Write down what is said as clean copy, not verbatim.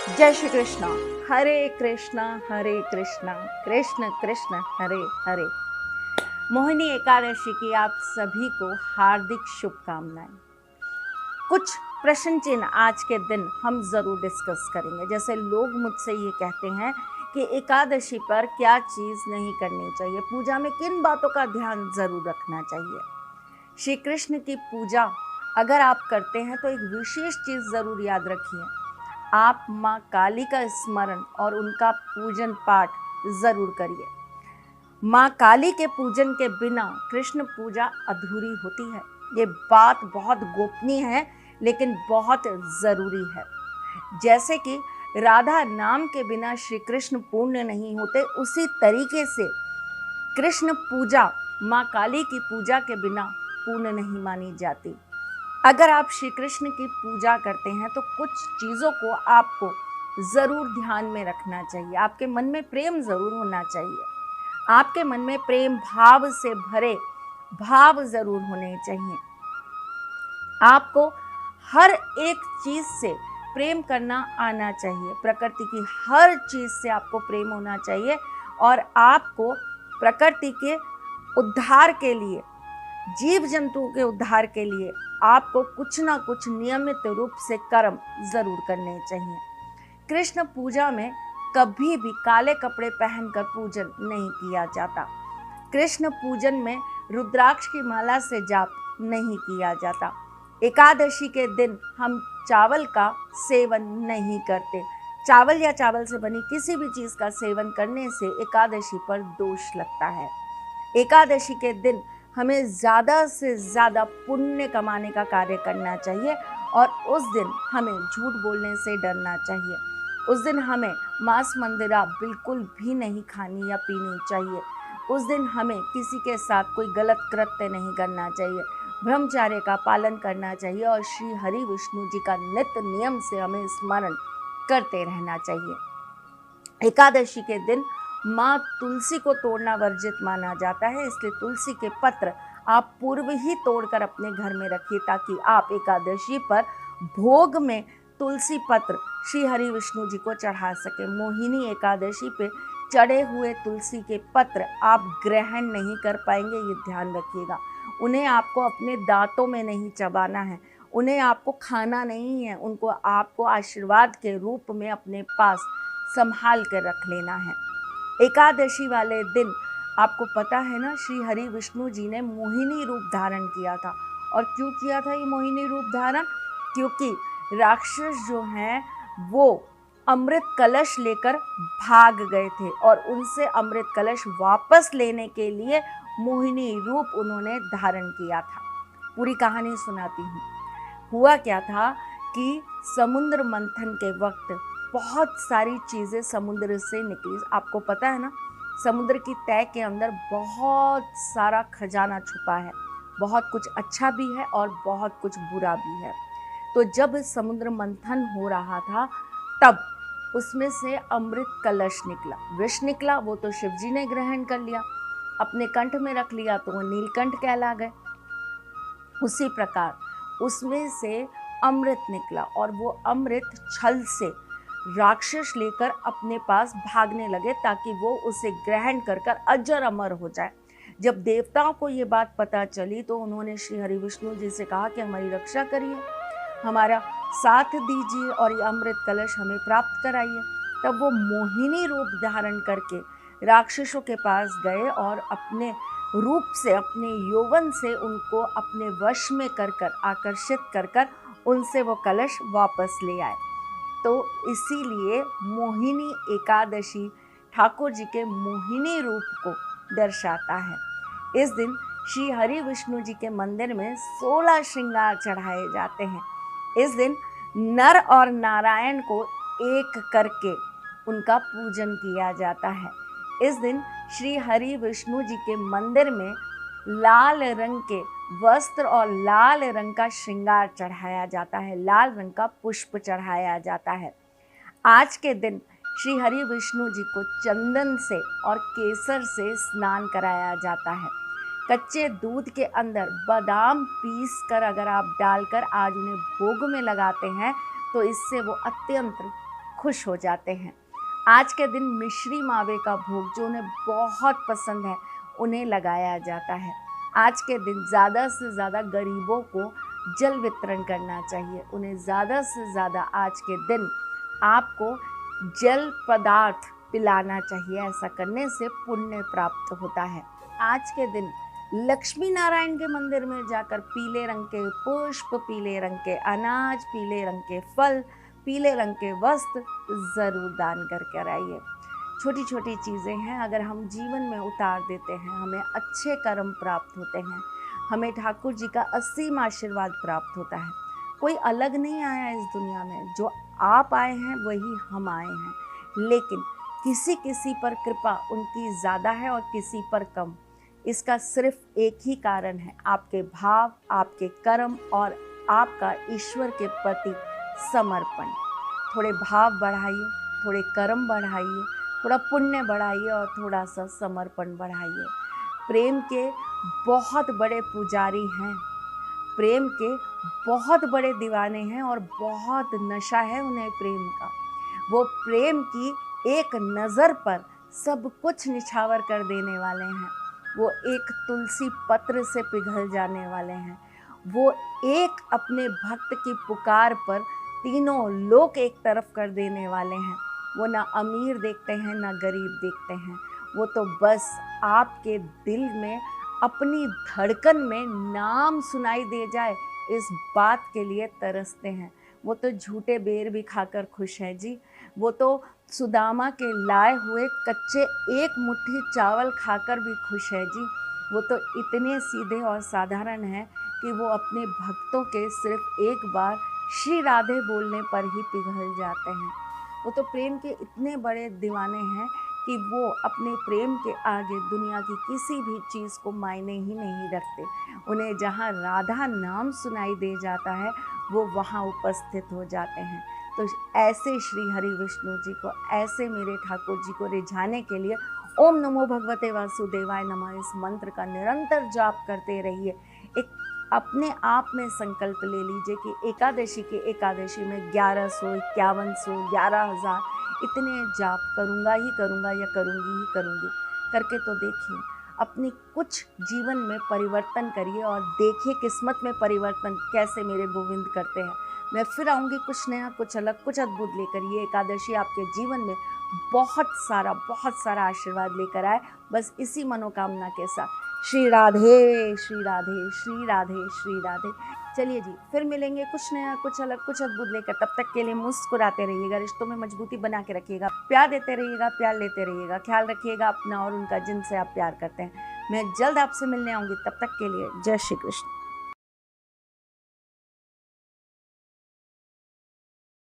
जय श्री कृष्णा। हरे कृष्णा कृष्ण कृष्ण हरे हरे। मोहिनी एकादशी की आप सभी को हार्दिक शुभकामनाएं। कुछ प्रश्न चिन्ह आज के दिन हम जरूर डिस्कस करेंगे। जैसे लोग मुझसे ये कहते हैं कि एकादशी पर क्या चीज नहीं करनी चाहिए, पूजा में किन बातों का ध्यान जरूर रखना चाहिए। श्री कृष्ण की पूजा अगर आप करते हैं तो एक विशेष चीज जरूर याद रखिए, आप माँ काली का स्मरण और उनका पूजन पाठ जरूर करिए। माँ काली के पूजन के बिना कृष्ण पूजा अधूरी होती है। ये बात बहुत गोपनीय है लेकिन बहुत जरूरी है। जैसे कि राधा नाम के बिना श्री कृष्ण पूर्ण नहीं होते, उसी तरीके से कृष्ण पूजा माँ काली की पूजा के बिना पूर्ण नहीं मानी जाती। अगर आप श्री कृष्ण की पूजा करते हैं तो कुछ चीज़ों को आपको ज़रूर ध्यान में रखना चाहिए। आपके मन में प्रेम ज़रूर होना चाहिए। आपके मन में प्रेम भाव से भरे भाव ज़रूर होने चाहिए। आपको हर एक चीज़ से प्रेम करना आना चाहिए। प्रकृति की हर चीज़ से आपको प्रेम होना चाहिए और आपको प्रकृति के उद्धार के लिए, जीव जंतुओं के उद्धार के लिए आपको कुछ ना कुछ नियमित रूप से कर्म जरूर करने चाहिए। कृष्ण पूजा में कभी भी काले कपड़े पहनकर पूजन नहीं किया जाता। कृष्ण पूजन में रुद्राक्ष की माला से जाप नहीं किया जाता। एकादशी के दिन हम चावल का सेवन नहीं करते। चावल या चावल से बनी किसी भी चीज का सेवन करने से एकादशी पर दोष लगता है। एकादशी के दिन हमें ज़्यादा से ज़्यादा पुण्य कमाने का कार्य करना चाहिए और उस दिन हमें झूठ बोलने से डरना चाहिए। उस दिन हमें मांस मंदिरा बिल्कुल भी नहीं खानी या पीनी चाहिए। उस दिन हमें किसी के साथ कोई गलत कृत्य नहीं करना चाहिए। ब्रह्मचर्य का पालन करना चाहिए और श्री हरि विष्णु जी का नित्य नियम से हमें स्मरण करते रहना चाहिए। एकादशी के दिन माँ तुलसी को तोड़ना वर्जित माना जाता है, इसलिए तुलसी के पत्र आप पूर्व ही तोड़कर अपने घर में रखिए ताकि आप एकादशी पर भोग में तुलसी पत्र श्री हरि विष्णु जी को चढ़ा सके। मोहिनी एकादशी पे चढ़े हुए तुलसी के पत्र आप ग्रहण नहीं कर पाएंगे, ये ध्यान रखिएगा। उन्हें आपको अपने दांतों में नहीं चबाना है, उन्हें आपको खाना नहीं है, उनको आपको आशीर्वाद के रूप में अपने पास संभाल कर रख लेना है। एकादशी वाले दिन आपको पता है ना, श्री हरि विष्णु जी ने मोहिनी रूप धारण किया था। और क्यों किया था ये मोहिनी रूप धारण? क्योंकि राक्षस जो हैं वो अमृत कलश लेकर भाग गए थे और उनसे अमृत कलश वापस लेने के लिए मोहिनी रूप उन्होंने धारण किया था। पूरी कहानी सुनाती हूँ। हुआ क्या था कि समुद्र मंथन के वक्त बहुत सारी चीज़ें समुद्र से निकली। आपको पता है ना, समुद्र की तह के अंदर बहुत सारा खजाना छुपा है। बहुत कुछ अच्छा भी है और बहुत कुछ बुरा भी है। तो जब समुद्र मंथन हो रहा था तब उसमें से अमृत कलश निकला, विष निकला। वो तो शिव जी ने ग्रहण कर लिया, अपने कंठ में रख लिया, तो वो नीलकंठ कहला गए। उसी प्रकार उसमें से अमृत निकला और वो अमृत छल से राक्षस लेकर अपने पास भागने लगे ताकि वो उसे ग्रहण कर कर अजर अमर हो जाए। जब देवताओं को ये बात पता चली तो उन्होंने श्री हरि विष्णु जी से कहा कि हमारी रक्षा करिए, हमारा साथ दीजिए और ये अमृत कलश हमें प्राप्त कराइए। तब वो मोहिनी रूप धारण करके राक्षसों के पास गए और अपने रूप से, अपने यौवन से उनको अपने वश में कर कर, आकर्षित कर कर उनसे वो कलश वापस ले आए। तो इसीलिए मोहिनी एकादशी ठाकुर जी के मोहिनी रूप को दर्शाता है। इस दिन श्री हरि विष्णु जी के मंदिर में 16 श्रृंगार चढ़ाए जाते हैं। इस दिन नर और नारायण को एक करके उनका पूजन किया जाता है। इस दिन श्री हरि विष्णु जी के मंदिर में लाल रंग के वस्त्र और लाल रंग का श्रृंगार चढ़ाया जाता है, लाल रंग का पुष्प चढ़ाया जाता है। आज के दिन श्री हरि विष्णु जी को चंदन से और केसर से स्नान कराया जाता है। कच्चे दूध के अंदर बादाम पीस कर अगर आप डालकर आज उन्हें भोग में लगाते हैं तो इससे वो अत्यंत खुश हो जाते हैं। आज के दिन मिश्री मावे का भोग जो उन्हें बहुत पसंद है उन्हें लगाया जाता है। आज के दिन ज़्यादा से ज़्यादा गरीबों को जल वितरण करना चाहिए। उन्हें ज़्यादा से ज़्यादा आज के दिन आपको जल पदार्थ पिलाना चाहिए। ऐसा करने से पुण्य प्राप्त होता है। आज के दिन लक्ष्मी नारायण के मंदिर में जाकर पीले रंग के पुष्प, पीले रंग के अनाज, पीले रंग के फल, पीले रंग के वस्त्र ज़रूर दान करके आइए। छोटी छोटी चीज़ें हैं, अगर हम जीवन में उतार देते हैं हमें अच्छे कर्म प्राप्त होते हैं, हमें ठाकुर जी का असीम आशीर्वाद प्राप्त होता है। कोई अलग नहीं आया इस दुनिया में, जो आप आए हैं वही हम आए हैं, लेकिन किसी किसी पर कृपा उनकी ज़्यादा है और किसी पर कम। इसका सिर्फ एक ही कारण है, आपके भाव, आपके कर्म और आपका ईश्वर के प्रति समर्पण। थोड़े भाव बढ़ाइए, थोड़े कर्म बढ़ाइए, थोड़ा पुण्य बढ़ाइए और थोड़ा सा समर्पण बढ़ाइए। प्रेम के बहुत बड़े पुजारी हैं, प्रेम के बहुत बड़े दीवाने हैं और बहुत नशा है उन्हें प्रेम का। वो प्रेम की एक नज़र पर सब कुछ निछावर कर देने वाले हैं। वो एक तुलसी पत्र से पिघल जाने वाले हैं। वो एक अपने भक्त की पुकार पर तीनों लोक एक तरफ कर देने वाले हैं। वो ना अमीर देखते हैं ना गरीब देखते हैं, वो तो बस आपके दिल में अपनी धड़कन में नाम सुनाई दे जाए इस बात के लिए तरसते हैं। वो तो झूठे बेर भी खाकर खुश हैं जी। वो तो सुदामा के लाए हुए कच्चे एक मुट्ठी चावल खाकर भी खुश है जी। वो तो इतने सीधे और साधारण हैं कि वो अपने भक्तों के सिर्फ एक बार श्री राधे बोलने पर ही पिघल जाते हैं। वो तो प्रेम के इतने बड़े दीवाने हैं कि वो अपने प्रेम के आगे दुनिया की किसी भी चीज़ को मायने ही नहीं रखते। उन्हें जहाँ राधा नाम सुनाई दे जाता है वो वहाँ उपस्थित हो जाते हैं। तो ऐसे श्री हरि विष्णु जी को, ऐसे मेरे ठाकुर जी को रिझाने के लिए ओम नमो भगवते वासुदेवाय नमः इस मंत्र का निरंतर जाप करते रहिए। एक अपने आप में संकल्प ले लीजिए कि एकादशी के एकादशी में 1100, 5100, 11,000 इतने जाप करूँगा ही करूँगा या करूँगी ही करूँगी। करके तो देखिए, अपनी कुछ जीवन में परिवर्तन करिए और देखिए किस्मत में परिवर्तन कैसे मेरे गोविंद करते हैं। मैं फिर आऊँगी कुछ नया, कुछ अलग, कुछ अद्भुत लेकर। ये एकादशी आपके जीवन में बहुत सारा आशीर्वाद लेकर आए, बस इसी मनोकामना के साथ। श्री राधे श्री राधे श्री राधे श्री राधे। चलिए जी, फिर मिलेंगे कुछ नया, कुछ अलग, कुछ अद्भुत लेकर। तब तक के लिए मुस्कुराते रहिएगा, रिश्तों में मजबूती बना के रखिएगा, प्यार देते रहिएगा, प्यार लेते रहिएगा, ख्याल रखिएगा अपना और उनका जिनसे आप प्यार करते हैं। मैं जल्द आपसे मिलने आऊँगी, तब तक के लिए जय श्री कृष्ण।